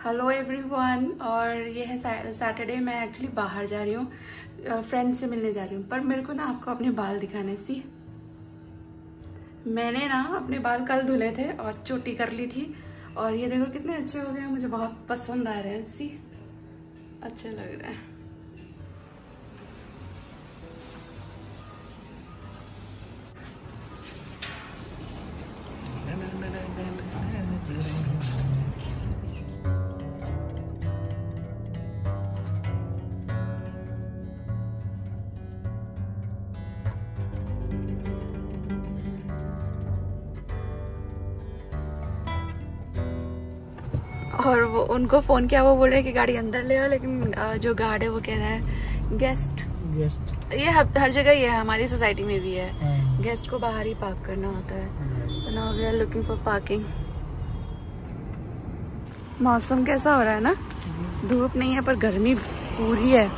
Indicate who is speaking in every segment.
Speaker 1: Hello everyone. और ये है सैटरडे। मैं एक्चुअली बाहर जा रही हूँ, फ्रेंड से मिलने जा रही हूँ। पर मेरे को ना आपको अपने बाल दिखाने सी। मैंने ना अपने बाल कल धुले थे और चोटी कर ली थी, और ये देखो कितने अच्छे हो गए। मुझे बहुत पसंद आ रहे हैं। सी अच्छे लग रहे हैं। और वो उनको फोन किया, वो बोल रहे कि गाड़ी अंदर ले आओ, लेकिन जो गार्ड है वो कह रहा है गेस्ट। ये हर जगह ही है, हमारी सोसाइटी में भी है। गेस्ट को बाहर ही पार्क करना होता है। तो now we are looking for parking. मौसम कैसा हो रहा है ना, धूप नहीं है पर गर्मी पूरी है।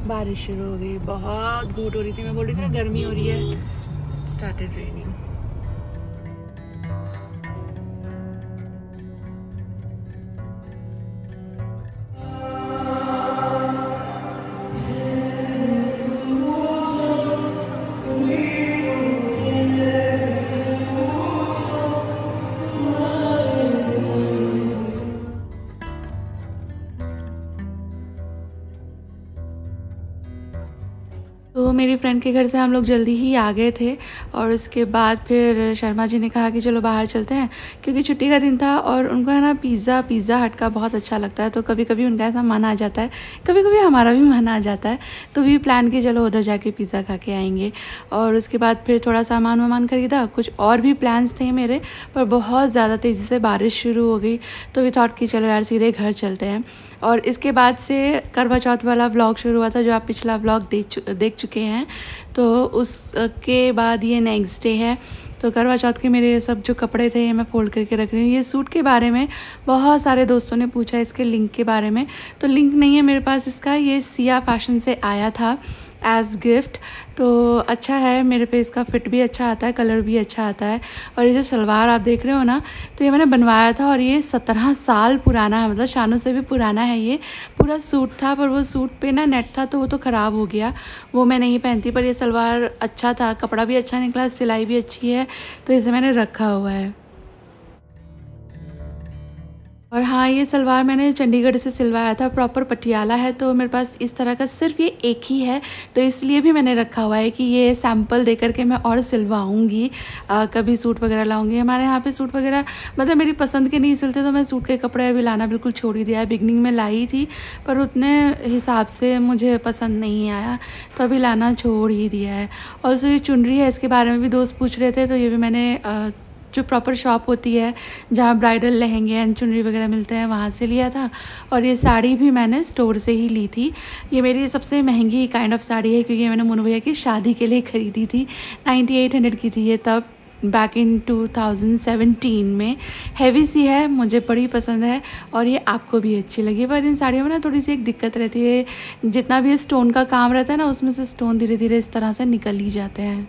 Speaker 1: बारिश शुरू हो गई, बहुत घूट हो रही थी। मैं बोल रही थी ना गर्मी हो रही है। Started raining. तो मेरी फ्रेंड के घर से हम लोग जल्दी ही आ गए थे, और उसके बाद फिर शर्मा जी ने कहा कि चलो बाहर चलते हैं, क्योंकि छुट्टी का दिन था। और उनको है ना पिज़्ज़ा हट का बहुत अच्छा लगता है। तो कभी कभी उनका ऐसा मन आ जाता है, कभी कभी हमारा भी मन आ जाता है। तो भी प्लान कि चलो उधर जाके पिज़्ज़ा खा के आएंगे। और उसके बाद फिर थोड़ा सामान खरीदा। कुछ और भी प्लान्स थे मेरे, पर बहुत ज़्यादा तेज़ी से बारिश शुरू हो गई। तो वी थॉट कि चलो यार सीधे घर चलते हैं। और इसके बाद से करवा चौथ वाला व्लॉग शुरू हुआ था, जो आप पिछला व्लॉग देख चुके हैं। तो उसके बाद ये नेक्स्ट डे है। तो करवा चौथ के मेरे सब जो कपड़े थे ये मैं फोल्ड करके रख रही हूँ। ये सूट के बारे में बहुत सारे दोस्तों ने पूछा, इसके लिंक के बारे में। तो लिंक नहीं है मेरे पास इसका। ये सिया फैशन से आया था एज गिफ्ट। तो अच्छा है, मेरे पे इसका फिट भी अच्छा आता है, कलर भी अच्छा आता है। और ये जो सलवार आप देख रहे हो ना, तो ये मैंने बनवाया था, और ये 17 साल पुराना है। मतलब शानू से भी पुराना है। ये पूरा सूट था, पर वो सूट पे ना नेट था, तो वो तो ख़राब हो गया, वो मैं नहीं पहनती। पर ये सलवार अच्छा था, कपड़ा भी अच्छा निकला, सिलाई भी अच्छी है, तो इसे मैंने रखा हुआ है। और हाँ, ये सलवार मैंने चंडीगढ़ से सिलवाया था, प्रॉपर पटियाला है। तो मेरे पास इस तरह का सिर्फ ये एक ही है, तो इसलिए भी मैंने रखा हुआ है कि ये सैम्पल दे करके मैं और सिलवाऊँगी, कभी सूट वगैरह लाऊंगी। हमारे यहाँ पे सूट वगैरह मतलब मेरी पसंद के नहीं सिलते, तो मैं सूट के कपड़े अभी लाना बिल्कुल छोड़ ही दिया है। बिगनिंग में लाई थी, पर उतने हिसाब से मुझे पसंद नहीं आया, तो अभी लाना छोड़ ही दिया है। और जो ये चुनरी है, इसके बारे में भी दोस्त पूछ रहे थे, तो ये भी मैंने जो प्रॉपर शॉप होती है जहाँ ब्राइडल लहंगे एंड चुनरी वगैरह मिलते हैं, वहाँ से लिया था। और ये साड़ी भी मैंने स्टोर से ही ली थी। ये मेरी सबसे महंगी काइंड ऑफ साड़ी है, क्योंकि मैंने मुन्नू भैया की शादी के लिए ख़रीदी थी। 9800 की थी ये तब, बैक इन 2017 में। हैवी सी है, मुझे बड़ी पसंद है, और ये आपको भी अच्छी लगी। पर इन साड़ियों में ना थोड़ी सी एक दिक्कत रहती है, जितना भी स्टोन का काम रहता है ना, उसमें से स्टोन धीरे धीरे इस तरह से निकल ही जाते हैं।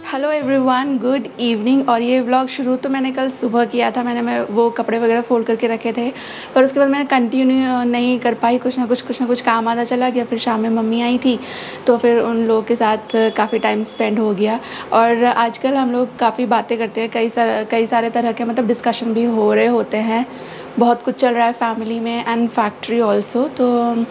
Speaker 1: Hello everyone, good evening. और ये व्लॉग शुरू तो मैंने कल सुबह किया था। मैं वो कपड़े वगैरह फोल्ड करके रखे थे, पर उसके बाद मैंने कंटिन्यू नहीं कर पाई। कुछ ना कुछ काम आता चला गया। फिर शाम में मम्मी आई थी, तो फिर उन लोगों के साथ काफ़ी टाइम स्पेंड हो गया। और आजकल हम लोग काफ़ी बातें करते हैं, कई सारे तरह के मतलब डिस्कशन भी हो रहे होते हैं। बहुत कुछ चल रहा है फैमिली में एंड फैक्ट्री ऑल्सो। तो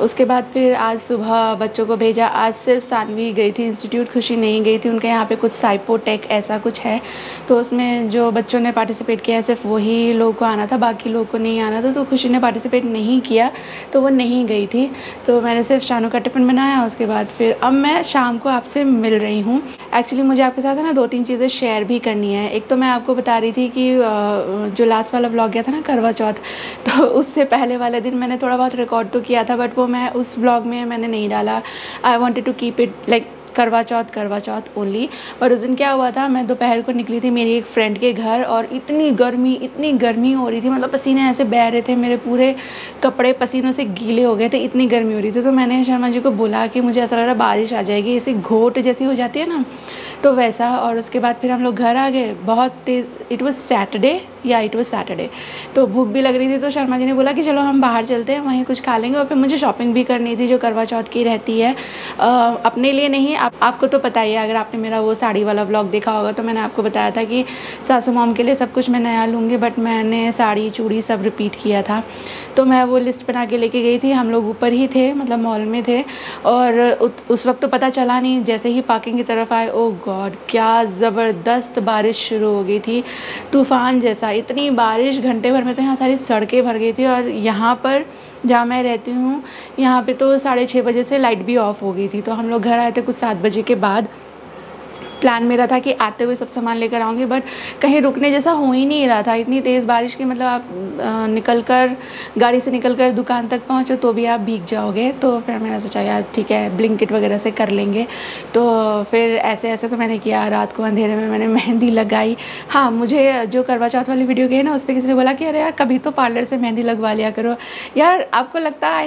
Speaker 1: उसके बाद फिर आज सुबह बच्चों को भेजा। आज सिर्फ सानवी गई थी इंस्टीट्यूट, खुशी नहीं गई थी। उनके यहाँ पे कुछ साइपोटेक ऐसा कुछ है, तो उसमें जो बच्चों ने पार्टिसिपेट किया है सिर्फ वही लोगों को आना था, बाकी लोगों को नहीं आना था। तो खुशी ने पार्टिसिपेट नहीं किया, तो वो नहीं गई थी। तो मैंने सिर्फ शानू का टिफ़िन बनाया। उसके बाद फिर अब मैं शाम को आपसे मिल रही हूँ। एक्चुअली मुझे आपके साथ है ना 2-3 चीज़ें शेयर भी करनी है। एक तो मैं आपको बता रही थी कि जो लास्ट वाला व्लॉग गया था ना करवा चौथ, तो उससे पहले वाले दिन मैंने थोड़ा बहुत रिकॉर्ड तो किया था, बट वो मैं उस व्लॉग में मैंने नहीं डाला। I wanted to keep it like Karwa Chauth only. और उस दिन क्या हुआ था, मैं दोपहर को निकली थी मेरी एक फ्रेंड के घर और इतनी गर्मी हो रही थी, मतलब पसीने ऐसे बह रहे थे, मेरे पूरे कपड़े पसीनों से गीले हो गए थे, इतनी गर्मी हो रही थी। तो मैंने शर्मा जी को बोला कि मुझे ऐसा लग रहा बारिश आ जाएगी, ऐसी घोट जैसी हो जाती है ना, तो वैसा। और उसके बाद फिर हम लोग घर आ गए, बहुत तेज़, इट वॉज सैटरडे, तो भूख भी लग रही थी। तो शर्मा जी ने बोला कि चलो हम बाहर चलते हैं, वहीं कुछ खा लेंगे। और फिर मुझे शॉपिंग भी करनी थी जो करवा चौथ की रहती है, अपने लिए नहीं, आपको तो पता ही है, अगर आपने मेरा वो साड़ी वाला व्लॉग देखा होगा तो मैंने आपको बताया था कि सासू मॉम के लिए सब कुछ मैं नया लूँगी, बट मैंने साड़ी चूड़ी सब रिपीट किया था। तो मैं वो लिस्ट बना के लेके गई थी, हम लोग ऊपर ही थे, मतलब मॉल में थे, और उस वक्त तो पता चला नहीं, जैसे ही पार्किंग की तरफ आए, ओ गॉड क्या ज़बरदस्त बारिश शुरू हो गई थी, तूफ़ान जैसा, इतनी बारिश, घंटे भर में तो यहाँ सारी सड़कें भर गई थी। और यहाँ पर जहाँ मैं रहती हूँ यहाँ पे तो 6:30 बजे से लाइट भी ऑफ हो गई थी। तो हम लोग घर आए थे कुछ 7 बजे के बाद। प्लान मेरा था कि आते हुए सब सामान लेकर आऊँगी, बट कहीं रुकने जैसा हो ही नहीं रहा था, इतनी तेज़ बारिश की, मतलब आप गाड़ी से निकल कर दुकान तक पहुँचो तो भी आप भीग जाओगे। तो फिर मैंने सोचा यार ठीक है, ब्लिंकिट वगैरह से कर लेंगे। तो फिर ऐसे तो मैंने किया, रात को अंधेरे में मैंने मेहंदी लगाई। हाँ, मुझे जो करवा चौथ वाली वीडियो गई ना, उस पर किसी ने बोला कि अरे यार कभी तो पार्लर से मेहंदी लगवा लिया करो। यार आपको लगता है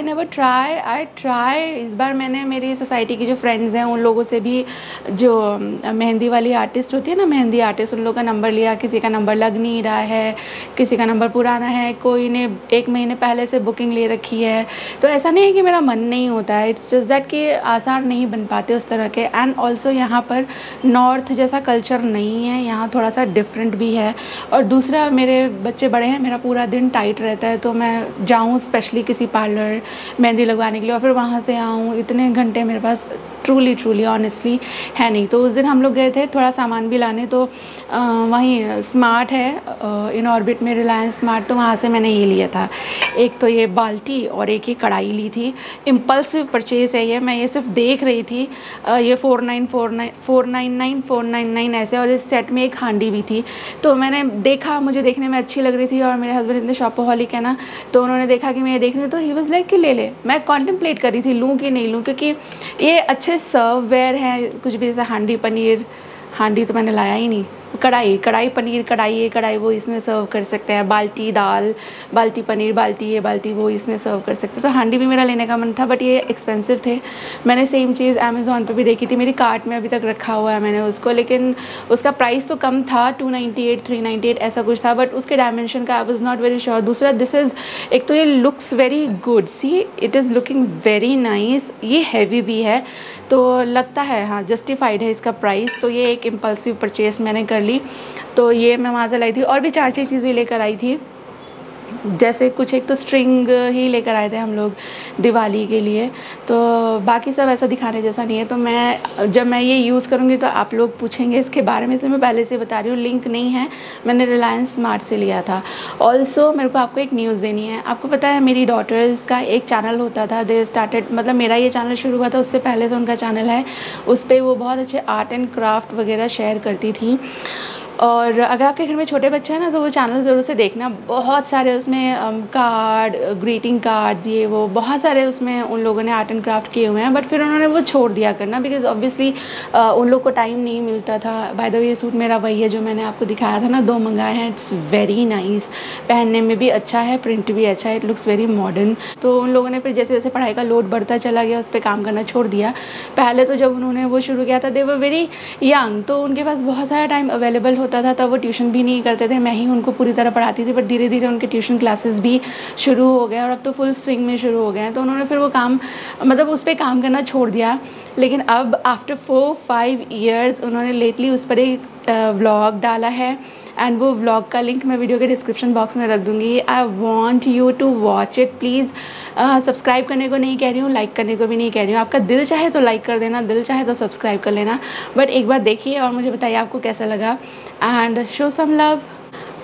Speaker 1: आई ट्राई। इस बार मैंने मेरी सोसाइटी की जो फ्रेंड्स हैं उन लोगों से भी, जो मेहंदी वाली आर्टिस्ट होती है ना, मेहंदी आर्टिस्ट, उन लोगों का नंबर लिया। किसी का नंबर लग नहीं रहा है, किसी का नंबर पुराना है, कोई ने 1 महीने पहले से बुकिंग ले रखी है। तो ऐसा नहीं है कि मेरा मन नहीं होता है, इट्स जस्ट दैट कि आसार नहीं बन पाते उस तरह के। एंड ऑल्सो यहाँ पर नॉर्थ जैसा कल्चर नहीं है, यहाँ थोड़ा सा डिफरेंट भी है। और दूसरा, मेरे बच्चे बड़े हैं, मेरा पूरा दिन टाइट रहता है, तो मैं जाऊँ स्पेशली किसी पार्लर मेहंदी लगवाने के लिए और फिर वहाँ से आऊँ, इतने घंटे मेरे पास ट्रूली ऑनेस्टली है नहीं। तो उस दिन हम लोग गए थे थोड़ा सामान भी लाने, तो वहीं स्मार्ट है इन ऑर्बिट में, रिलायंस स्मार्ट, तो वहाँ से मैंने ये लिया था, एक तो ये बाल्टी और एक ये कढ़ाई ली थी। इम्पल्सिव परचेज़ है ये, मैं ये सिर्फ देख रही थी। ये 499 ऐसे, और इस सेट में एक हांडी भी थी। तो मैंने देखा, मुझे देखने में अच्छी लग रही थी, और मेरे हस्बैंड इतने शॉपोहॉलिक है ना, तो उन्होंने देखा कि मैं ये देख रही हूँ, तो ही वाज लाइक कि ले। मैं कॉन्टेम्पलेट कर रही थी लूँ कि नहीं लूँ, क्योंकि ये अच्छे सर्व वेयर हैं, कुछ भी जैसे हांडी तो मैंने लाया ही नहीं, कढ़ाई पनीर, कढ़ाई वो इसमें सर्व कर सकते हैं, बाल्टी दाल, बाल्टी पनीर, बाल्टी वो इसमें सर्व कर सकते हैं। तो हांडी भी मेरा लेने का मन था, बट ये एक्सपेंसिव थे। मैंने सेम चीज़ अमेज़ॉन पे भी देखी थी, मेरी कार्ट में अभी तक रखा हुआ है मैंने उसको, लेकिन उसका प्राइस तो कम था, 298 398 ऐसा कुछ था, बट उसके डायमेंशन का I was not very sure. दूसरा, दिस इज़, एक तो ये looks very good, see it is looking very nice, ये हैवी भी है, तो लगता है हाँ जस्टिफाइड है इसका प्राइस। तो ये एक इम्पल्सिव परचेज़ मैंने कर ली। तो ये मैं वहाँ से लाई थी, और भी 4-6 चीज़ें लेकर आई थी, जैसे कुछ, एक तो स्ट्रिंग ही लेकर आए थे हम लोग दिवाली के लिए, तो बाकी सब ऐसा दिखाने जैसा नहीं है। तो जब मैं ये यूज़ करूँगी तो आप लोग पूछेंगे इसके बारे में, इसलिए मैं पहले से बता रही हूँ, लिंक नहीं है, मैंने रिलायंस स्मार्ट से लिया था। ऑल्सो मेरे को आपको एक न्यूज़ देनी है। आपको पता है मेरी डॉटर्स का एक चैनल होता था, दे स्टार्टेड, मतलब मेरा ये चैनल शुरू हुआ था उससे पहले से उनका चैनल है, उस पर वो बहुत अच्छे आर्ट एंड क्राफ्ट वगैरह शेयर करती थी। और अगर आपके घर में छोटे बच्चे हैं ना, तो वो चैनल ज़रूर से देखना, बहुत सारे उसमें कार्ड, ग्रीटिंग कार्ड्स, ये वो बहुत सारे उसमें उन लोगों ने आर्ट एंड क्राफ्ट किए हुए हैं, बट फिर उन्होंने वो छोड़ दिया करना, बिकॉज ऑब्वियसली उन लोग को टाइम नहीं मिलता था। बाय द वे, ये सूट मेरा वही है जो मैंने आपको दिखाया था ना, 2 मंगाए हैं, इट्स वेरी नाइस, पहनने में भी अच्छा है, प्रिंट भी अच्छा है, इट लुक्स वेरी मॉडर्न। तो उन लोगों ने फिर जैसे जैसे पढ़ाई का लोड बढ़ता चला गया, उस पर काम करना छोड़ दिया। पहले तो जब उन्होंने वो शुरू किया था, दे वर वेरी यंग, तो उनके पास बहुत सारा टाइम अवेलेबल होता था, तब वो ट्यूशन भी नहीं करते थे, मैं ही उनको पूरी तरह पढ़ाती थी। बट धीरे धीरे उनके ट्यूशन क्लासेस भी शुरू हो गए, और अब तो फुल स्विंग में शुरू हो गए हैं, तो उन्होंने फिर वो काम, मतलब उस पर काम करना छोड़ दिया। लेकिन अब आफ्टर 4-5 ईयर्स उन्होंने लेटली उस पर एक व्लॉग डाला है, एंड वो व्लॉग का लिंक मैं वीडियो के डिस्क्रिप्शन बॉक्स में रख दूँगी। I want you to watch it please. Subscribe करने को नहीं कह रही हूँ, लाइक करने को भी नहीं कह रही हूँ, आपका दिल चाहे तो लाइक कर देना, दिल चाहे तो सब्सक्राइब कर लेना, बट एक बार देखिए और मुझे बताइए आपको कैसा लगा, एंड शो सम लव।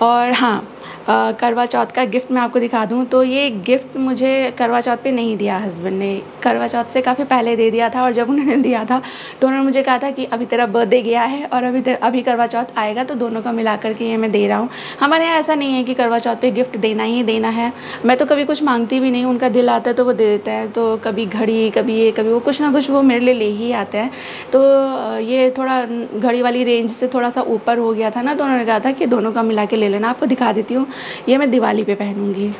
Speaker 1: और हाँ, करवा चौथ का गिफ्ट मैं आपको दिखा दूँ तो ये गिफ्ट मुझे करवा चौथ पे नहीं दिया हस्बैंड ने, करवा चौथ से काफ़ी पहले दे दिया था। और जब उन्होंने दिया था तो उन्होंने मुझे कहा था कि अभी तेरा बर्थडे गया है और अभी करवा चौथ आएगा तो दोनों का मिला करके ये मैं दे रहा हूँ। हमारे यहाँ ऐसा नहीं है कि करवा चौथ पे गिफ्ट देना ही देना है। मैं तो कभी कुछ मांगती भी नहीं, उनका दिल आता है तो वो दे देते हैं। तो कभी घड़ी, कभी ये, कभी वो, कुछ ना कुछ वो मेरे लिए ले ही आते हैं। तो ये थोड़ा घड़ी वाली रेंज से थोड़ा सा ऊपर हो गया था ना, तो उन्होंने कहा था कि दोनों का मिला के ले लेना। आपको दिखा देती हूँ, ये मैं दिवाली पे पहनूंगी।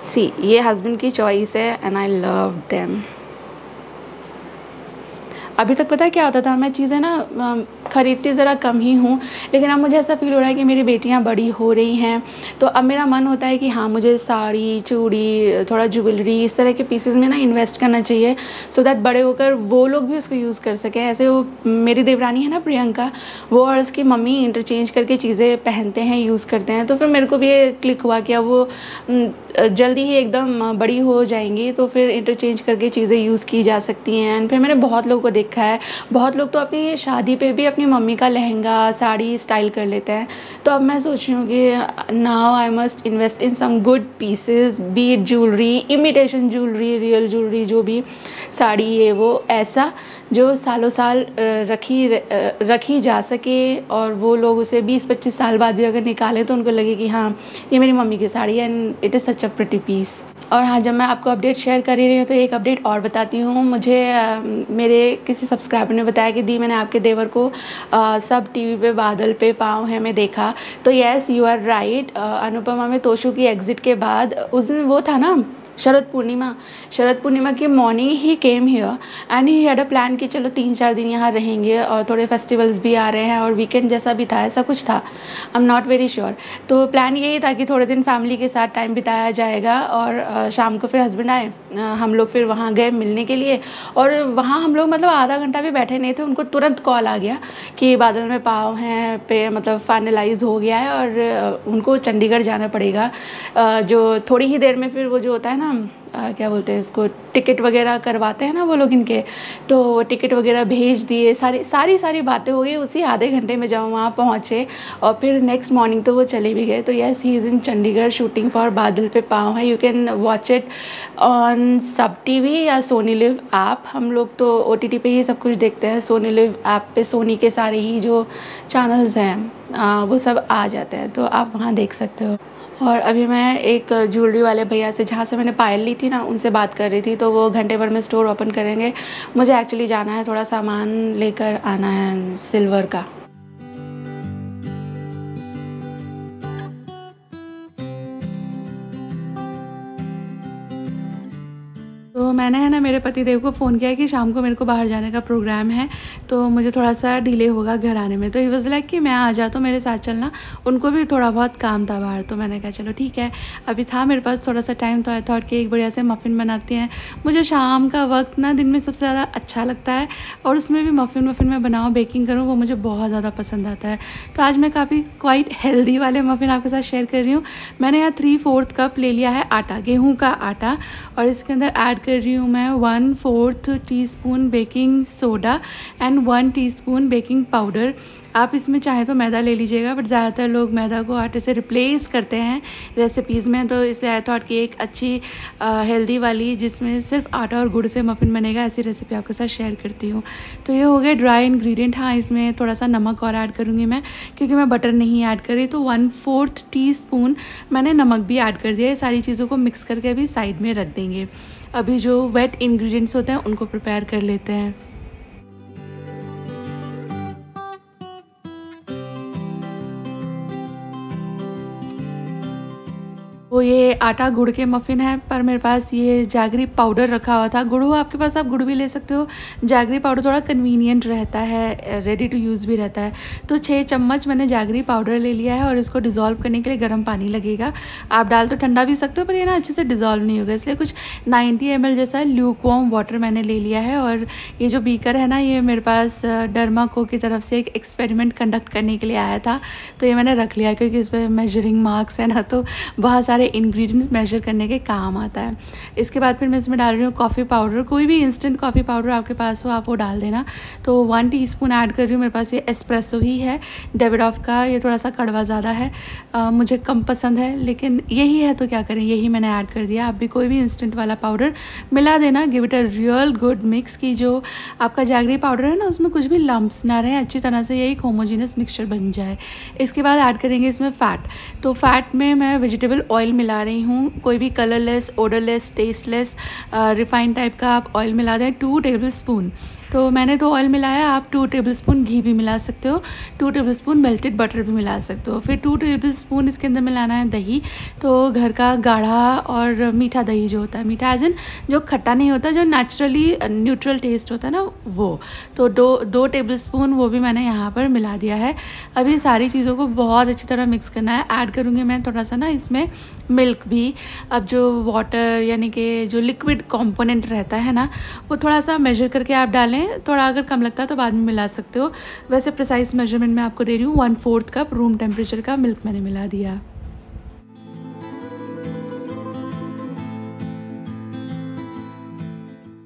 Speaker 1: सी, ये हस्बैंड की चॉइस है एंड आई लव देम। अभी तक पता है क्या होता था, मैं चीज़ें ना ख़रीदती ज़रा कम ही हूँ, लेकिन अब मुझे ऐसा फील हो रहा है कि मेरी बेटियाँ बड़ी हो रही हैं तो अब मेरा मन होता है कि हाँ मुझे साड़ी, चूड़ी, थोड़ा ज्वेलरी, इस तरह के पीसेस में ना इन्वेस्ट करना चाहिए सो दैट बड़े होकर वो लोग भी उसको यूज़ कर सकें। ऐसे वो मेरी देवरानी है ना प्रियंका, वो और उसकी मम्मी इंटरचेंज करके चीज़ें पहनते हैं, यूज़ करते हैं। तो फिर मेरे को भी ये क्लिक हुआ कि अब वो जल्दी ही एकदम बड़ी हो जाएंगी तो फिर इंटरचेंज करके चीज़ें यूज़ की जा सकती हैं। एंड फिर मैंने बहुत लोगों को देखा है, बहुत लोग तो अपनी शादी पे भी अपनी मम्मी का लहंगा, साड़ी स्टाइल कर लेते हैं। तो अब मैं सोच रही हूँ कि now I must invest in some good pieces, be it jewellery, imitation jewellery, real jewellery, जो भी साड़ी ये वो, ऐसा जो सालों साल रखी जा सके और वो लोग उसे 20-25 साल बाद भी अगर निकालें तो उनको लगे कि हाँ ये मेरी मम्मी की साड़ी है and it is such a pretty piece. और हाँ, जब मैं आपको अपडेट शेयर कर ही रही हूँ तो एक अपडेट और बताती हूँ। मुझे मेरे किसी सब्सक्राइबर ने बताया कि दी मैंने आपके देवर को सब टीवी पे बादल पे पाँव है मैं देखा। तो yes, you are right. Anupama में तोशु की एग्ज़िट के बाद उस दिन वो था ना शरद पूर्णिमा की morning he came here and he had a plan कि चलो 3-4 दिन यहाँ रहेंगे और थोड़े फेस्टिवल्स भी आ रहे हैं और वीकेंड जैसा भी था, ऐसा कुछ था, I am not very sure. तो प्लान यही था कि थोड़े दिन फैमिली के साथ टाइम बिताया जाएगा और शाम को फिर हस्बैंड आए, हम लोग फिर वहाँ गए मिलने के लिए। और वहाँ हम लोग मतलब आधा घंटा भी बैठे नहीं थे, उनको तुरंत कॉल आ गया कि बादल में पाँव हैं पे मतलब फाइनलाइज हो गया है और उनको चंडीगढ़ जाना पड़ेगा। जो थोड़ी ही देर में फिर वो जो होता है ना क्या बोलते हैं इसको, टिकट वगैरह करवाते हैं ना वो लोग इनके, तो टिकट वगैरह भेज दिए, सारी बातें हो गई उसी आधे घंटे में। जब वहाँ पहुँचे और फिर नेक्स्ट मॉर्निंग तो वो चले भी गए। तो yes, he is in Chandigarh shooting for बादल पे पाँव है। You can watch it on सब टीवी या सोनी लिव ऐप। हम लोग तो OTT पे ही सब कुछ देखते हैं। सोनी लिव ऐप पे सोनी के सारे ही जो चैनल्स हैं वो सब आ जाते हैं, तो आप वहाँ देख सकते हो। और अभी मैं एक ज्वेलरी वाले भैया से, जहाँ से मैंने पायल ली थी ना, उनसे बात कर रही थी। तो वो घंटे भर में स्टोर ओपन करेंगे। मुझे एक्चुअली जाना है, थोड़ा सामान लेकर आना है सिल्वर का। तो मैंने है ना मेरे पतिदेव को फ़ोन किया कि शाम को मेरे को बाहर जाने का प्रोग्राम है तो मुझे थोड़ा सा डिले होगा घर आने में। तो ही वाज लाइक कि मैं आ जाता हूँ, मेरे साथ चलना, उनको भी थोड़ा बहुत काम था बाहर। तो मैंने कहा चलो ठीक है, अभी था मेरे पास थोड़ा सा टाइम तो आई थॉट कि एक बढ़िया से मफ़िन बनाती हैं। मुझे शाम का वक्त ना दिन में सबसे ज़्यादा अच्छा लगता है और उसमें भी मफ़िन मैं बनाऊँ, बेकिंग करूँ, वो मुझे बहुत ज़्यादा पसंद आता है। तो आज मैं काफ़ी क्वाइट हेल्दी वाले मफ़िन आपके साथ शेयर कर रही हूँ। मैंने यहाँ 3/4 कप ले लिया है आटा, गेहूँ का आटा, और इसके अंदर ऐड कर रही हूँ मैं 1/4 teaspoon baking soda and 1 teaspoon baking powder. आप इसमें चाहें तो मैदा ले लीजिएगा, बट ज़्यादातर लोग मैदा को आटे से रिप्लेस करते हैं रेसिपीज़ में। तो इसलिए आई थॉट कि एक अच्छी हेल्दी वाली जिसमें सिर्फ आटा और गुड़ से मफ़िन बनेगा, ऐसी रेसिपी आपके साथ शेयर करती हूँ। तो ये हो गए ड्राई इंग्रेडिएंट। हाँ, इसमें थोड़ा सा नमक और ऐड करूँगी मैं, क्योंकि मैं बटर नहीं ऐड कर रही। तो 1/4 टीस्पून मैंने नमक भी ऐड कर दिया। ये सारी चीज़ों को मिक्स करके अभी साइड में रख देंगे। अभी जो वेट इंग्रेडिएंट्स होते हैं उनको प्रिपेयर कर लेते हैं। वो ये आटा गुड़ के मफ़िन है, पर मेरे पास ये जैगरी पाउडर रखा हुआ था। गुड़ हो आपके पास, आप गुड़ भी ले सकते हो। जैगरी पाउडर थोड़ा कन्वीनियंट रहता है, रेडी टू यूज़ भी रहता है। तो 6 चम्मच मैंने जैगरी पाउडर ले लिया है और इसको डिज़ोल्व करने के लिए गर्म पानी लगेगा। आप डाल तो ठंडा भी सकते हो, पर ये ना अच्छे से डिज़ोल्व नहीं होगा, इसलिए कुछ 90 ml जैसा ल्यूकवार्म वाटर मैंने ले लिया है। और ये जो बीकर है ना, ये मेरे पास डर्माको की तरफ से एक एक्सपेरिमेंट कंडक्ट करने के लिए आया था, तो ये मैंने रख लिया क्योंकि इस पर मेजरिंग मार्क्स है ना, तो बहुत सारे सारे इंग्रेडिएंट्स मेजर करने के काम आता है। इसके बाद फिर मैं इसमें डाल रही हूँ कॉफ़ी पाउडर। कोई भी इंस्टेंट कॉफ़ी पाउडर आपके पास हो आप वो डाल देना। तो 1 टीस्पून ऐड कर रही हूँ। मेरे पास ये एस्प्रेसो ही है डेविडॉफ का। ये थोड़ा सा कड़वा ज़्यादा है, मुझे कम पसंद है, लेकिन यही है तो क्या करें, यही मैंने ऐड कर दिया। आप भी कोई भी इंस्टेंट वाला पाउडर मिला देना। Give it a real good mix की जो आपका जैगरी पाउडर है ना उसमें कुछ भी लम्प्स ना रहे, अच्छी तरह से ये एक होमोजीनियस मिक्सचर बन जाए। इसके बाद ऐड करेंगे इसमें फ़ैट। तो फ़ैट में मैं वेजिटेबल ऑयल मिला रही हूँ। कोई भी colourless, odourless, tasteless refined type का आप ऑयल मिला दें। 2 टेबलस्पून तो मैंने तो ऑयल मिलाया, आप 2 टेबलस्पून घी भी मिला सकते हो, 2 टेबलस्पून मेल्टेड बटर भी मिला सकते हो। फिर 2 टेबलस्पून इसके अंदर मिलाना है दही। तो घर का गाढ़ा और मीठा दही जो होता है, मीठा एज इन जो खट्टा नहीं होता, जो नेचुरली न्यूट्रल टेस्ट होता है ना वो, तो 2 टेबलस्पून वो भी मैंने यहाँ पर मिला दिया है। अभी सारी चीज़ों को बहुत अच्छी तरह मिक्स करना है। ऐड करूँगी मैं थोड़ा सा ना इसमें मिल्क भी। अब जो वाटर यानी कि जो लिक्विड कॉम्पोनेंट रहता है ना वो थोड़ा सा मेजर करके आप डालें। थोड़ा अगर कम लगता है तो बाद में मिला सकते हो। वैसे प्रिसाइज मेजरमेंट मैं आपको दे रही हूँ। 1/4 कप रूम टेम्परेचर का मिल्क मैंने मिला दिया।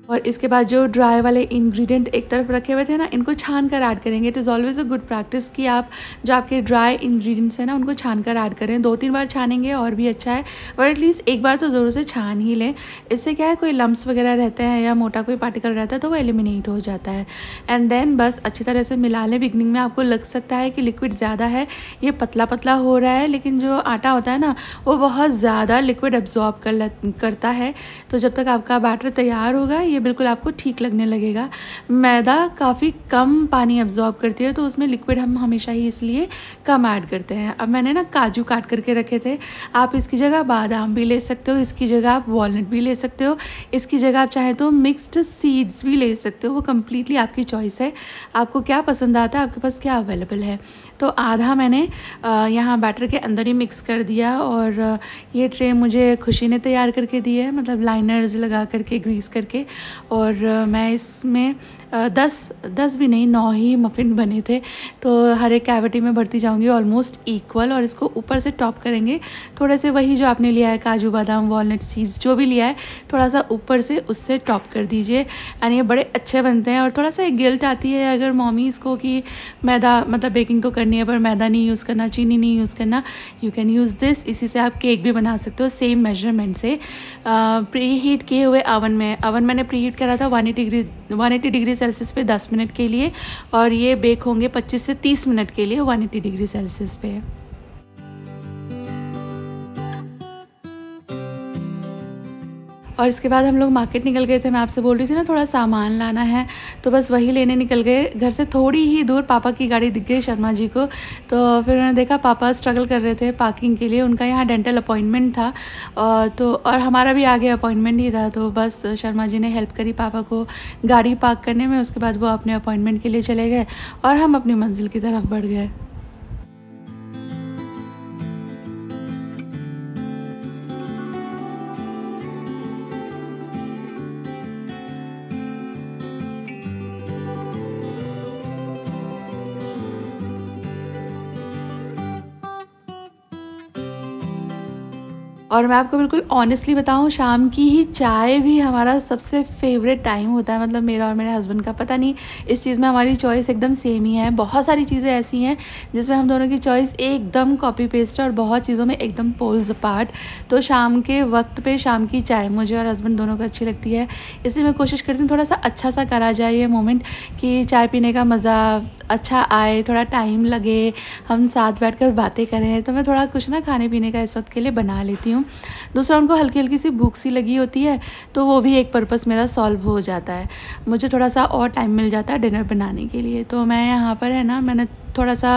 Speaker 1: और इसके बाद जो ड्राई वाले इंग्रेडिएंट एक तरफ रखे हुए थे ना, इनको छान कर ऐड करेंगे। It is always a good practice कि आप जो आपके ड्राई इंग्रेडिएंट्स हैं ना उनको छान कर ऐड करें। 2-3 बार छानेंगे और भी अच्छा है, और एटलीस्ट एक बार तो ज़रूर से छान ही लें। इससे क्या है, कोई लम्प्स वगैरह रहते हैं या मोटा कोई पार्टिकल रहता है तो वो एलिमिनेट हो जाता है। एंड देन बस अच्छी तरह से मिला लें। बिगनिंग में आपको लग सकता है कि लिक्विड ज़्यादा है, ये पतला पतला हो रहा है, लेकिन जो आटा होता है ना वो बहुत ज़्यादा लिक्विड एब्जॉर्ब करता है। तो जब तक आपका बैटर तैयार होगा ये बिल्कुल आपको ठीक लगने लगेगा। मैदा काफ़ी कम पानी एब्जॉर्ब करती है, तो उसमें लिक्विड हम हमेशा ही इसलिए कम ऐड करते हैं। अब मैंने ना काजू काट करके रखे थे, आप इसकी जगह बादाम भी ले सकते हो, इसकी जगह आप वॉलनट भी ले सकते हो, इसकी जगह आप चाहें तो मिक्स्ड सीड्स भी ले सकते हो। वो कम्प्लीटली आपकी चॉइस है, आपको क्या पसंद आता है, आपके पास क्या अवेलेबल है। तो आधा मैंने यहाँ बैटर के अंदर ही मिक्स कर दिया। और ये ट्रे मुझे खुशी ने तैयार करके दी है, मतलब लाइनर्स लगा करके ग्रीस करके। और मैं इसमें 10 भी नहीं 9 ही मफ़िन बने थे। तो हर एक कैविटी में भरती जाऊंगी ऑलमोस्ट इक्वल, और इसको ऊपर से टॉप करेंगे थोड़े से, वही जो आपने लिया है काजू बादाम वॉलनट सीड्स जो भी लिया है थोड़ा सा ऊपर से उससे टॉप कर दीजिए। एंड ये बड़े अच्छे बनते हैं। और थोड़ा सा एक गिल्ट आती है अगर मॉमीज़ को कि मैदा, मतलब बेकिंग तो करनी है पर मैदा नहीं यूज़ करना, चीनी नहीं यूज़ करना। You can use this. इसी से आप केक भी बना सकते हो सेम मेजरमेंट से। प्री हीट किए हुए ओवन मैंने प्री हीट करा था 180 डिग्री सेल्सियस पे 10 मिनट के लिए, और ये बेक होंगे 25 से 30 मिनट के लिए 180 डिग्री सेल्सियस पे। और इसके बाद हम लोग मार्केट निकल गए थे। मैं आपसे बोल रही थी ना थोड़ा सामान लाना है, तो बस वही लेने निकल गए। घर से थोड़ी ही दूर पापा की गाड़ी दिख गई शर्मा जी को। तो फिर उन्होंने देखा पापा स्ट्रगल कर रहे थे पार्किंग के लिए, उनका यहाँ डेंटल अपॉइंटमेंट था। और हमारा भी आगे अपॉइंटमेंट ही था। तो बस शर्मा जी ने हेल्प करी पापा को गाड़ी पार्क करने में। उसके बाद वो अपने अपॉइंटमेंट के लिए चले गए और हम अपनी मंजिल की तरफ बढ़ गए। और मैं आपको बिल्कुल ऑनेस्टली बताऊँ, शाम की ही चाय भी हमारा सबसे फेवरेट टाइम होता है। मतलब मेरा और मेरे हस्बैंड का, पता नहीं इस चीज़ में हमारी चॉइस एकदम सेम ही है। बहुत सारी चीज़ें ऐसी हैं जिसमें हम दोनों की चॉइस एकदम कॉपी पेस्ट है, और बहुत चीज़ों में एकदम पोल्स अपार्ट। तो शाम के वक्त पे शाम की चाय मुझे और हस्बैंड दोनों को अच्छी लगती है, इसलिए मैं कोशिश करती हूँ थोड़ा सा अच्छा सा करा जाए ये मोमेंट, कि चाय पीने का मज़ा अच्छा आए, थोड़ा टाइम लगे, हम साथ बैठकर बातें करें। तो मैं थोड़ा कुछ ना खाने पीने का इस वक्त के लिए बना लेती हूँ। दूसरा, उनको हल्की हल्की सी भूख सी लगी होती है, तो वो भी एक पर्पस मेरा सॉल्व हो जाता है। मुझे थोड़ा सा और टाइम मिल जाता है डिनर बनाने के लिए। तो मैं यहाँ पर है ना, मैंने थोड़ा सा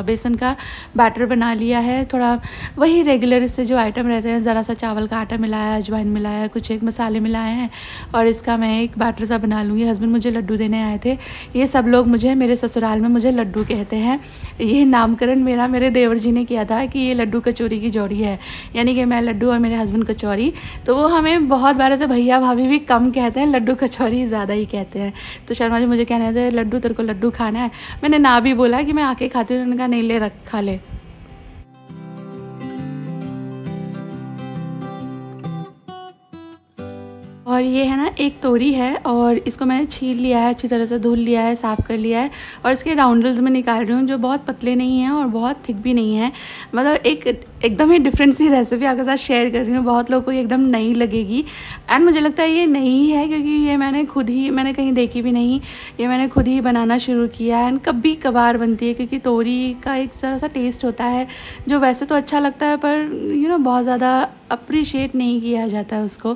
Speaker 1: बेसन का बैटर बना लिया है। थोड़ा वही रेगुलर इससे जो आइटम रहते हैं, ज़रा सा चावल का आटा मिलाया, अजवाइन मिलाया, कुछ एक मसाले मिलाए हैं, और इसका मैं एक बैटर सा बना लूँगी। हस्बैंड मुझे लड्डू देने आए थे। ये सब लोग मेरे ससुराल में मुझे लड्डू कहते हैं। ये नामकरण मेरे देवर जी ने किया था कि ये लड्डू कचौरी की जोड़ी है, यानी कि मैं लड्डू और मेरे हस्बैंड कचौरी। तो वो हमें बहुत बार ऐसे भैया भाभी भी कम कहते हैं, लड्डू कचौरी ज़्यादा ही कहते हैं। तो शर्मा जी मुझे कहने थे लड्डू, तेरे को लड्डू खाना है। मैंने ना भी बोला कि मैं आके खाती हूँ, उन्होंने कहा नहीं ले रख खा ले। ये है ना एक तोरी है और इसको मैंने छील लिया है, अच्छी तरह से धुल लिया है, साफ़ कर लिया है और इसके राउंडल्स में निकाल रही हूँ जो बहुत पतले नहीं हैं और बहुत थिक भी नहीं है। मतलब एकदम ही डिफरेंट सी रेसिपी आपके साथ शेयर कर रही हूँ। बहुत लोगों को एकदम नई लगेगी एंड मुझे लगता है ये नई है क्योंकि ये मैंने कहीं देखी भी नहीं, ये मैंने खुद ही बनाना शुरू किया है एंड कभी कभार बनती है क्योंकि तोरी का एक तरह सा टेस्ट होता है जो वैसे तो अच्छा लगता है पर बहुत ज़्यादा अप्रिशिएट नहीं किया जाता है उसको।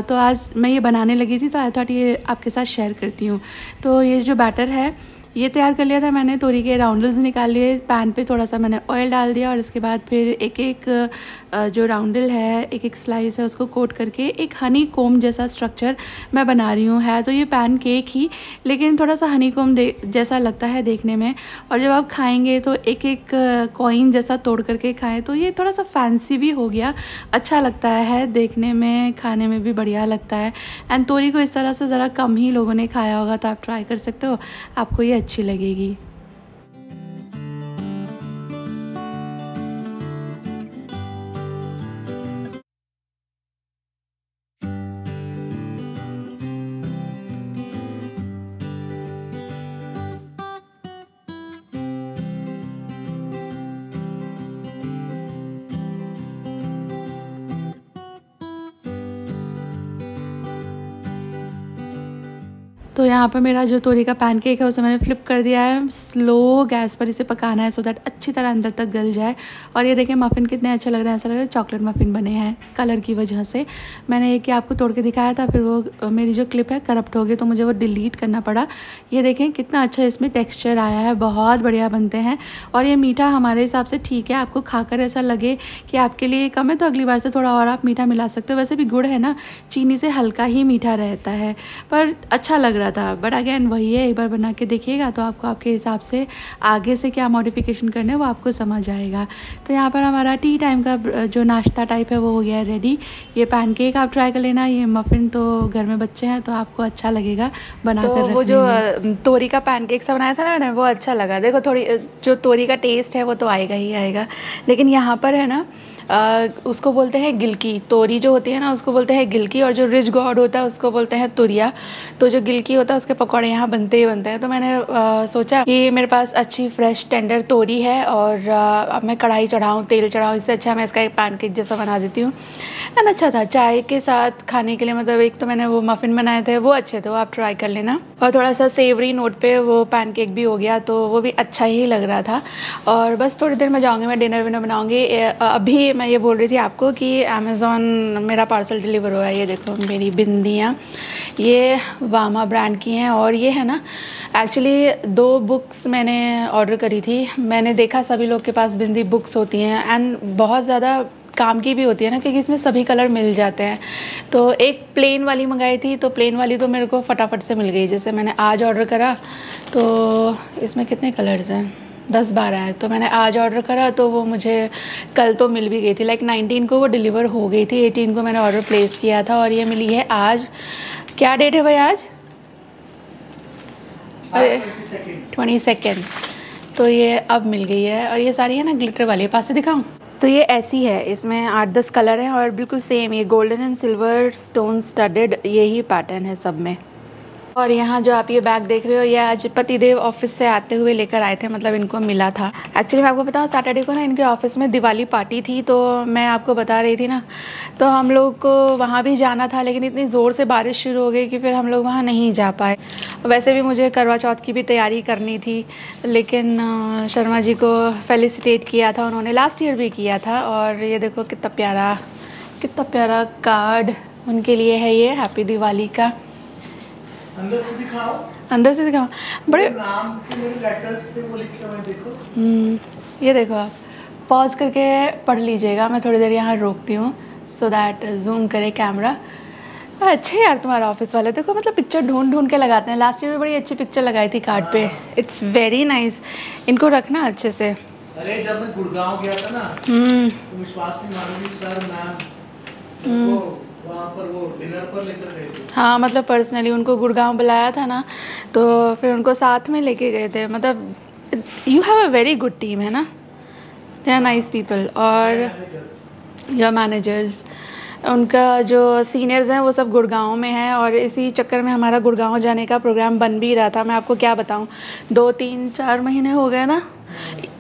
Speaker 1: तो आज मैं ये बनाने लगी थी तो आई थॉट ये आपके साथ शेयर करती हूँ। तो ये जो बैटर है ये तैयार कर लिया था मैंने, तोरी के राउंडल्स निकाल लिए, पैन पे थोड़ा सा मैंने ऑयल डाल दिया और इसके बाद फिर एक एक जो राउंडल है, एक एक स्लाइस है उसको कोट करके एक हनी कोम जैसा स्ट्रक्चर मैं बना रही हूँ। है तो ये पैन केक ही लेकिन थोड़ा सा हनी कोम जैसा लगता है देखने में, और जब आप खाएंगे तो एक एक कॉइन जैसा तोड़ करके खाएं तो ये थोड़ा सा फैंसी भी हो गया, अच्छा लगता है देखने में, खाने में भी बढ़िया लगता है। एंड तोरी को इस तरह से ज़रा कम ही लोगों ने खाया होगा तो आप ट्राई कर सकते हो, आपको ये अच्छी लगेगी। तो यहाँ पर मेरा जो तोरी का पैनकेक है उसे मैंने फ्लिप कर दिया है, स्लो गैस पर इसे पकाना है सो दैट अच्छी तरह अंदर तक गल जाए। और ये देखें मफ़िन कितने अच्छे लग रहे हैं, ऐसा लग रहा है चॉकलेट मफ़िन बने हैं कलर की वजह से। मैंने एक आपको तोड़ के दिखाया था, फिर वो मेरी जो क्लिप है करप्ट हो गई तो मुझे वो डिलीट करना पड़ा। ये देखें कितना अच्छा इसमें टेक्स्चर आया है, बहुत बढ़िया बनते हैं। और ये मीठा हमारे हिसाब से ठीक है, आपको खाकर ऐसा लगे कि आपके लिए कम है तो अगली बार से थोड़ा और आप मीठा मिला सकते हो। वैसे भी गुड़ है ना, चीनी से हल्का ही मीठा रहता है पर अच्छा लग रहा था। बट अगेन वही है, एक बार बना के देखिएगा तो आपको आपके हिसाब से आगे से क्या मॉडिफिकेशन करना है वो आपको समझ आएगा। तो यहाँ पर हमारा टी टाइम का जो नाश्ता टाइप है वो हो गया है रेडी। ये पैनकेक आप ट्राई कर लेना, ये मफ़िन तो घर में बच्चे हैं तो आपको अच्छा लगेगा बनाकर रखने में। वो जो तोरी का पैनकेक सा बनाया था ना वो अच्छा लगा। देखो थोड़ी जो तोरी का टेस्ट है वो तो आएगा ही आएगा, लेकिन यहाँ पर है ना उसको बोलते हैं गिलकी। तोरी जो होती है ना उसको बोलते हैं गिलकी, और जो रिच गॉड होता है उसको बोलते हैं तुरिया। तो जो गिलकी होता है उसके पकौड़े यहाँ बनते ही बनते हैं। तो मैंने सोचा कि मेरे पास अच्छी फ्रेश टेंडर तोरी है और अब मैं कढ़ाई चढ़ाऊँ, तेल चढ़ाऊँ, इससे अच्छा मैं इसका एक पैनकेक जैसा बना देती हूँ। एंड अच्छा था चाय के साथ खाने के लिए। मतलब एक तो मैंने वो मफ़िन बनाए थे वो अच्छे थे, वो आप ट्राई कर लेना। और थोड़ा सा सेवरी नोट पे वो पैनकेक भी हो गया तो वो भी अच्छा ही लग रहा था। और बस थोड़ी देर में जाऊँगी, मैं डिनर विनर बनाऊँगी। अभी मैं ये बोल रही थी आपको कि अमेज़ॉन मेरा पार्सल डिलीवर हुआ है। ये देखो मेरी बिंदियाँ, ये वामा ब्रांड की हैं। और ये है ना एक्चुअली 2 बुक्स मैंने ऑर्डर करी थी। मैंने देखा सभी लोग के पास बिंदी बुक्स होती हैं एंड बहुत ज़्यादा काम की भी होती है ना क्योंकि इसमें सभी कलर मिल जाते हैं। तो एक प्लेन वाली मंगाई थी तो प्लेन वाली तो मेरे को फटाफट से मिल गई। जैसे मैंने आज ऑर्डर करा तो इसमें कितने कलर्स हैं, 10-12 है। तो मैंने आज ऑर्डर करा तो वो मुझे कल तो मिल भी गई थी, लाइक 19 को वो डिलीवर हो गई थी। 18 को मैंने ऑर्डर प्लेस किया था और ये मिली है आज। क्या डेट है भाई आज? अरे 22। तो ये अब मिल गई है। और ये सारी है ना ग्लिटर वाली, पास से दिखाऊँ तो ये ऐसी है, इसमें 8-10 कलर हैं और बिल्कुल सेम ये golden and silver stone studded यही पैटर्न है सब में। और यहाँ जो आप ये बैग देख रहे हो ये आज पतिदेव ऑफिस से आते हुए लेकर आए थे, मतलब इनको मिला था। एक्चुअली मैं आपको बताऊँ सैटरडे को ना इनके ऑफिस में दिवाली पार्टी थी तो मैं आपको बता रही थी ना, तो हम लोग को वहाँ भी जाना था लेकिन इतनी ज़ोर से बारिश शुरू हो गई कि फिर हम लोग वहाँ नहीं जा पाए। वैसे भी मुझे करवा चौथ की भी तैयारी करनी थी लेकिन शर्मा जी को फेलिसिटेट किया था उन्होंने, लास्ट ईयर भी किया था। और ये देखो कितना प्यारा कार्ड उनके लिए है, ये हैप्पी दिवाली का। अंदर से दिखाओ बड़े नाम से मेरे लेटर्स से वो लिखे हुए देखो। ये देखो आप पॉज करके पढ़ लीजिएगा, मैं थोड़ी देर यहाँ रोकती हूँ सो दैट जूम करे कैमरा। अच्छे यार तुम्हारा ऑफिस वाले, देखो मतलब पिक्चर ढूंढ के लगाते हैं। लास्ट ईयर में बड़ी अच्छी पिक्चर लगाई थी कार्ड पे, इट्स वेरी नाइस। इनको रखना अच्छे से।
Speaker 2: अरे जब मैं गुड़गांव गया था ना तो विश्वास नहीं मानोगी सर मैम वहाँ पर वो डिनर पर लेकर गए थे।
Speaker 1: हाँ मतलब पर्सनली उनको गुड़गांव बुलाया था ना तो फिर उनको साथ में लेके गए थे। मतलब you have a very good team है ना, दे आर नाइस पीपल। और योर मैनेजर्स उनका जो सीनियर्स हैं वो सब गुड़गांव में है और इसी चक्कर में हमारा गुड़गांव जाने का प्रोग्राम बन भी रहा था। मैं आपको क्या बताऊं, 2-3-4 महीने हो गए ना,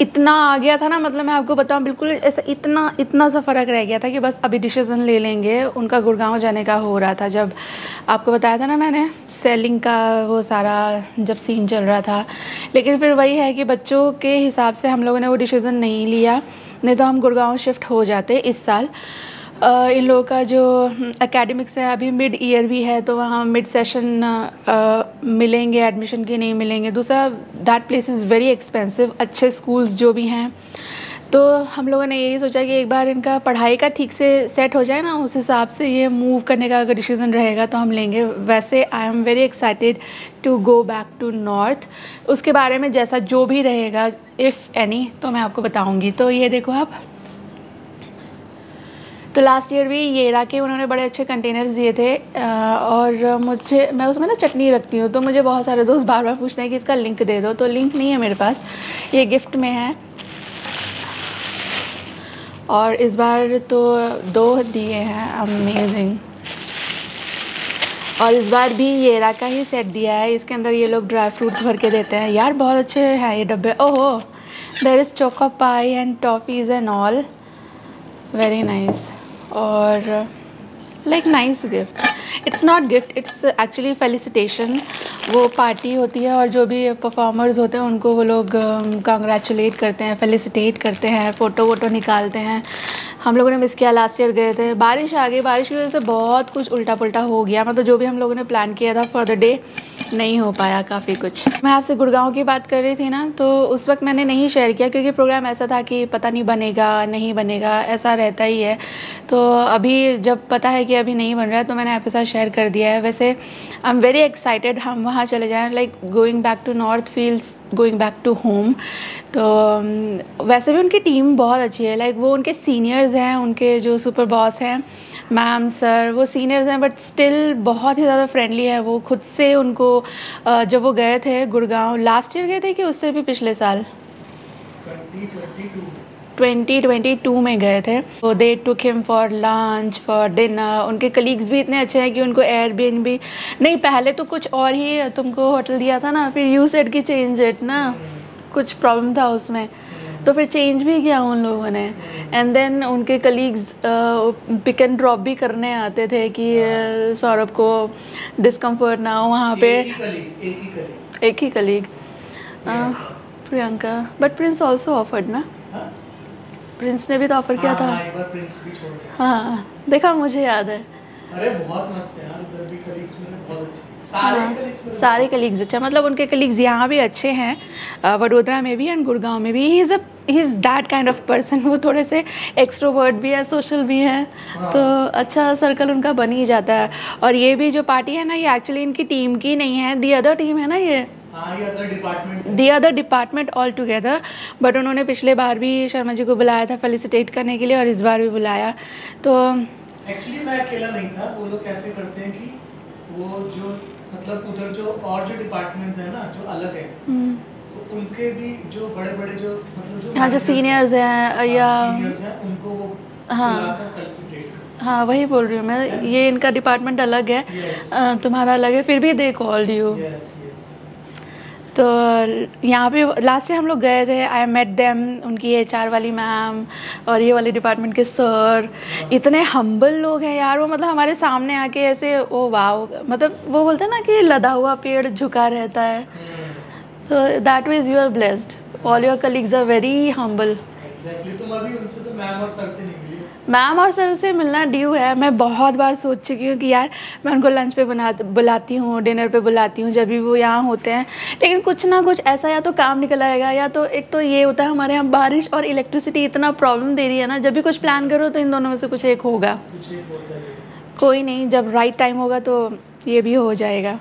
Speaker 1: इतना आ गया था ना, मतलब मैं आपको बताऊं बिल्कुल ऐसा इतना सा फ़र्क रह गया था कि बस अभी डिसीज़न ले लेंगे। उनका गुड़गांव जाने का हो रहा था, जब आपको बताया था ना मैंने, सेलिंग का वो सारा जब सीन चल रहा था। लेकिन फिर वही है कि बच्चों के हिसाब से हम लोगों ने वो डिसीज़न नहीं लिया, नहीं तो हम गुड़गांव शिफ्ट हो जाते इस साल। इन लोगों का जो एकेडमिक्स है अभी मिड ईयर भी है, तो वहाँ मिड सेशन मिलेंगे एडमिशन के, नहीं मिलेंगे। दूसरा, that place is very expensive, अच्छे स्कूल्स जो भी हैं। तो हम लोगों ने यही सोचा कि एक बार इनका पढ़ाई का ठीक से सेट हो जाए ना, उस हिसाब से ये मूव करने का अगर डिसीज़न रहेगा तो हम लेंगे। वैसे I am very excited to go back to north. उसके बारे में जैसा जो भी रहेगा इफ़ एनी तो मैं आपको बताऊँगी। तो ये देखो आप, तो लास्ट ईयर भी येरा के उन्होंने बड़े अच्छे कंटेनर्स दिए थे और मैं उसमें ना चटनी रखती हूँ, तो मुझे बहुत सारे दोस्त बार बार पूछते हैं कि इसका लिंक दे दो, तो लिंक नहीं है मेरे पास, ये गिफ्ट में है। और इस बार तो 2 दिए हैं, अमेजिंग। और इस बार भी येरा का ही सेट दिया है, इसके अंदर ये लोग ड्राई फ्रूट्स भर के देते हैं यार, बहुत अच्छे हैं ये डब्बे। ओहो, there is choco pie and toffees and all, very nice. और like nice gift, it's not gift, it's actually felicitation. वो पार्टी होती है और जो भी परफॉर्मर्स होते हैं उनको वो लोग कांग्रेचुलेट करते हैं, फेलिसिटेट करते हैं, फ़ोटो वोटो निकालते हैं। हम लोगों ने मिस किया, लास्ट ईयर गए थे, बारिश आ गई, बारिश की वजह से बहुत कुछ उल्टा पुल्टा हो गया, मतलब जो भी हम लोगों ने प्लान किया था फॉर द डे नहीं हो पाया काफ़ी कुछ। मैं आपसे गुड़गांव की बात कर रही थी ना, तो उस वक्त मैंने नहीं शेयर किया क्योंकि प्रोग्राम ऐसा था कि पता नहीं बनेगा नहीं बनेगा, ऐसा रहता ही है। तो अभी जब पता है कि अभी नहीं बन रहा है तो मैंने आपके साथ शेयर कर दिया है। वैसे आई एम वेरी एक्साइटेड हम वहाँ चले जाएँ, like going back to north feels going back to home. तो वैसे भी उनकी टीम बहुत अच्छी है, लाइक वो उनके सीनियर्स हैं, उनके जो सुपर बॉस हैं मैम सर, वो सीनियर्स हैं बट स्टिल बहुत ही ज़्यादा फ्रेंडली है। वो खुद से उनको जब वो गए थे गुड़गांव, लास्ट ईयर गए थे कि उससे भी पिछले साल 2022 में गए थे, तो they took him for lunch for dinner. उनके कलीग्स भी इतने अच्छे हैं कि उनको एयरबीएनबी नहीं, पहले तो कुछ और ही तुमको होटल दिया था ना, फिर यू सेड कि चेंज इट ना, कुछ प्रॉब्लम था उसमें, तो फिर चेंज भी किया उन लोगों ने। एंड देन उनके कलीग्स पिक एंड ड्रॉप भी करने आते थे कि सौरभ को डिस्कम्फर्ट ना हो वहाँ पे। एक ही colleague Priyanka, but Prince also offered ना, प्रिंस ने भी तो ऑफर किया था।
Speaker 2: एक बार प्रिंस भी छोड़ गया।
Speaker 1: हाँ देखा, मुझे याद है।
Speaker 2: अरे बहुत मस्त है यार, उधर भी कलीग्स मेरे बहुत अच्छे,
Speaker 1: सारे कलीग्स अच्छा, मतलब उनके कलीग्स यहाँ भी अच्छे हैं, वडोदरा में भी एंड गुड़गांव में भी। He is that kind of person, वो थोड़े से एक्सट्रोवर्ट भी है, सोशल भी है, तो अच्छा सर्कल उनका बन ही जाता है। और ये भी जो पार्टी है ना, ये एक्चुअली इनकी टीम की नहीं है, दी अदर टीम है ना, ये the other department all together. But उन्होंने पिछले बार भी शर्मा जी को बुलाया था फेलिसिटेट करने के लिए और इस बार भी बुलाया। तो
Speaker 2: एक्चुअली मैं अकेला नहीं था, वो लोग कैसे करते हैं कि वो जो मतलब उधर जो और जो डिपार्टमेंट है ना जो अलग है, तो उनके भी जो बड़े जो मतलब जो
Speaker 1: हाँ जो सीनियर्स हैं या
Speaker 2: उनको वो
Speaker 1: हाँ वही बोल रही हूँ मैं, ये इनका डिपार्टमेंट अलग है, तुम्हारा अलग है, फिर भी दे कॉल्ड यू। तो यहाँ पे लास्ट टाइम हम लोग गए थे, आई मेट देम, उनकी HR वाली मैम और ये वाले डिपार्टमेंट के सर, इतने हम्बल लोग हैं यार वो, मतलब हमारे सामने आके ऐसे ओ वाओ, मतलब वो बोलते हैं ना कि लदा हुआ पेड़ झुका रहता है, तो that means you are blessed, all your colleagues are very humble.
Speaker 2: तुम अभी उनसे तो मैम और सर से नहीं मिली?
Speaker 1: मैम और सर से मिलना ड्यू है, मैं बहुत बार सोच चुकी हूँ कि यार मैं उनको लंच पे बुलाती हूँ, डिनर पे बुलाती हूँ जब भी वो यहाँ होते हैं, लेकिन कुछ ना कुछ ऐसा या तो काम निकल आएगा, या तो एक तो ये होता है हमारे यहाँ बारिश और इलेक्ट्रिसिटी इतना प्रॉब्लम दे रही है ना, जब भी कुछ प्लान करो तो इन दोनों में से कुछ एक होगा। कोई नहीं, जब राइट टाइम होगा तो ये भी हो जाएगा।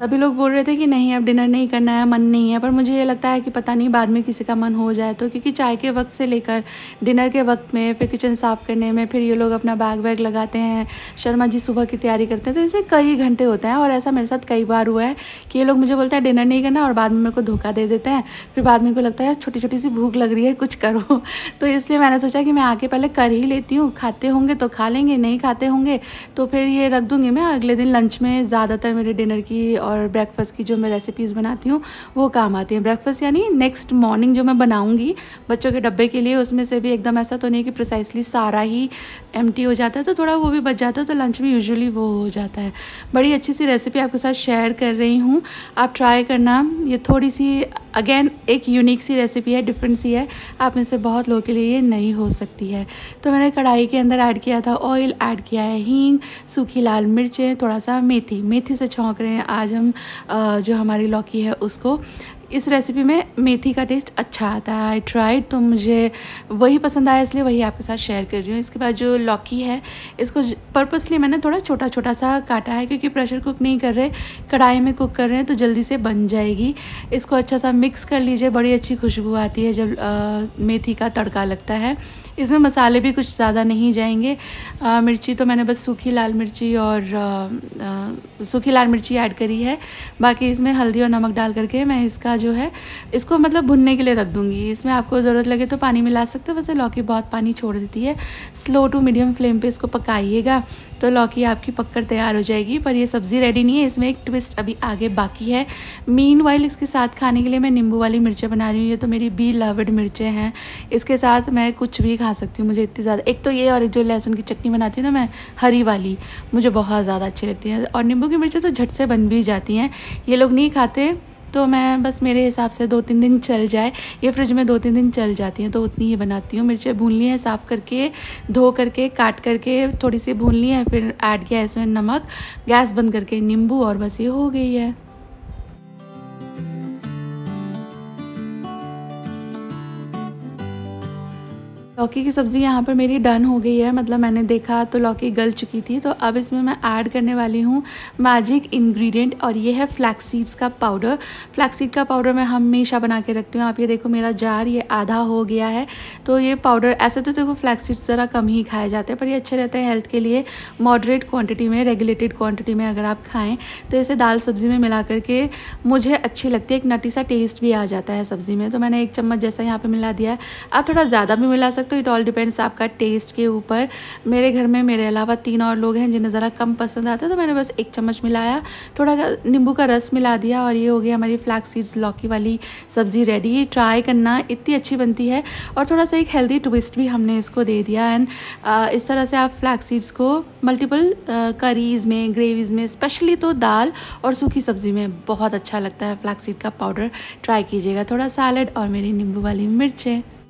Speaker 1: सभी लोग बोल रहे थे कि नहीं अब डिनर नहीं करना है, मन नहीं है, पर मुझे ये लगता है कि पता नहीं बाद में किसी का मन हो जाए तो, क्योंकि चाय के वक्त से लेकर डिनर के वक्त में, फिर किचन साफ़ करने में, फिर ये लोग अपना बैग वैग लगाते हैं, शर्मा जी सुबह की तैयारी करते हैं, तो इसमें कई घंटे होते हैं। और ऐसा मेरे साथ कई बार हुआ है कि ये लोग मुझे बोलते हैं डिनर नहीं करना और बाद में मेरे को धोखा दे देते हैं। फिर बाद में मेरे को लगता है यार छोटी छोटी सी भूख लग रही है, कुछ करो। तो इसलिए मैंने सोचा कि मैं आके पहले कर ही लेती हूँ, खाते होंगे तो खा लेंगे, नहीं खाते होंगे तो फिर ये रख दूँगी मैं अगले दिन लंच में। ज़्यादातर मेरे डिनर की और ब्रेकफास्ट की जो मैं रेसिपीज़ बनाती हूँ वो काम आती हैं। ब्रेकफास्ट यानी नेक्स्ट मॉर्निंग जो मैं बनाऊँगी बच्चों के डब्बे के लिए, उसमें से भी एकदम ऐसा तो नहीं कि प्रिसाइसली सारा ही एम्प्टी हो जाता है, तो थोड़ा वो भी बच जाता है, तो लंच में यूजुअली वो हो जाता है। बड़ी अच्छी सी रेसिपी आपके साथ शेयर कर रही हूँ, आप ट्राई करना। ये थोड़ी सी अगेन एक यूनिक सी रेसिपी है, डिफरेंट सी है, आप में से बहुत लोगों के लिए ये नहीं हो सकती है। तो मैंने कढ़ाई के अंदर ऐड किया था ऑयल, ऐड किया है हींग, सूखी लाल मिर्चें, थोड़ा सा मेथी से छौंक रहे हैं आज हम जो हमारी लौकी है उसको। इस रेसिपी में मेथी का टेस्ट अच्छा आता है, आई ट्राइड, तो मुझे वही पसंद आया इसलिए वही आपके साथ शेयर कर रही हूँ। इसके बाद जो लौकी है इसको पर्पसली मैंने थोड़ा छोटा छोटा सा काटा है, क्योंकि प्रेशर कुक नहीं कर रहे, कढ़ाई में कुक कर रहे हैं तो जल्दी से बन जाएगी। इसको अच्छा सा मिक्स कर लीजिए, बड़ी अच्छी खुशबू आती है जब मेथी का तड़का लगता है। इसमें मसाले भी कुछ ज़्यादा नहीं जाएंगे। मिर्ची तो मैंने बस सूखी लाल मिर्ची ऐड करी है, बाकी इसमें हल्दी और नमक डाल करके मैं इसका जो है इसको मतलब भुनने के लिए रख दूँगी। इसमें आपको ज़रूरत लगे तो पानी मिला सकते हो, वैसे लौकी बहुत पानी छोड़ देती है। स्लो टू मीडियम फ्लेम पे इसको पकाइएगा तो लौकी आपकी पककर तैयार हो जाएगी। पर ये सब्ज़ी रेडी नहीं है, इसमें एक ट्विस्ट अभी आगे बाकी है। मीनवाइल इसके साथ खाने के लिए मैं नींबू वाली मिर्चें बना रही हूँ। ये तो मेरी बीलव्ड मिर्चें हैं, इसके साथ मैं कुछ भी खा सकती हूँ। मुझे इतनी ज़्यादा, एक तो ये और एक जो लहसुन की चटनी बनाती हूँ ना मैं, हरी वाली, मुझे बहुत ज़्यादा अच्छी लगती है। और नींबू की मिर्चें तो झट से बन भी जाती हैं, ये लोग नहीं खाते तो मैं बस मेरे हिसाब से 2-3 दिन चल जाए, ये फ्रिज में 2-3 दिन चल जाती हैं तो उतनी ही बनाती हूँ। मिर्चें भून ली हैं, साफ़ करके, धो करके, काट करके थोड़ी सी भून ली है, फिर ऐड किया इसमें नमक, गैस बंद करके नींबू, और बस ये हो गई है। लौकी की सब्ज़ी यहाँ पर मेरी डन हो गई है, मतलब मैंने देखा तो लौकी गल चुकी थी। तो अब इसमें मैं ऐड करने वाली हूँ मैजिक इंग्रेडिएंट, और ये है फ्लैक्स सीड्स का पाउडर। फ्लैक्स सीड का पाउडर मैं हमेशा बना के रखती हूँ। आप ये देखो मेरा जार ये आधा हो गया है। तो ये पाउडर, ऐसे तो देखो फ्लैक्स सीड्स ज़रा कम ही खाए जाते हैं, पर ये अच्छे रहते हैं हेल्थ के लिए। मॉडरेट क्वान्टिटी में, रेगुलेटेड क्वान्टिटी में अगर आप खाएँ तो इसे दाल सब्ज़ी में मिला करके मुझे अच्छी लगती है, एक नटी सा टेस्ट भी आ जाता है सब्ज़ी में। तो मैंने 1 चम्मच जैसा यहाँ पर मिला दिया है, आप थोड़ा ज़्यादा भी मिला सकते, तो इट ऑल डिपेंड्स आपका टेस्ट के ऊपर। मेरे घर में मेरे अलावा 3 और लोग हैं जिन्हें ज़रा कम पसंद आता है, तो मैंने बस 1 चम्मच मिलाया, थोड़ा नींबू का रस मिला दिया, और ये हो गई हमारी फ्लैक्स सीड्स लौकी वाली सब्ज़ी रेडी। ट्राई करना, इतनी अच्छी बनती है, और थोड़ा सा एक हेल्दी ट्विस्ट भी हमने इसको दे दिया। एंड इस तरह से आप फ्लैक्स सीड्स को मल्टीपल करीज़ में, ग्रेवीज़ में, स्पेशली तो दाल और सूखी सब्ज़ी में बहुत अच्छा लगता है फ्लैक्स सीड का पाउडर। ट्राई कीजिएगा। थोड़ा सैलड और मेरी नींबू वाली मिर्चें।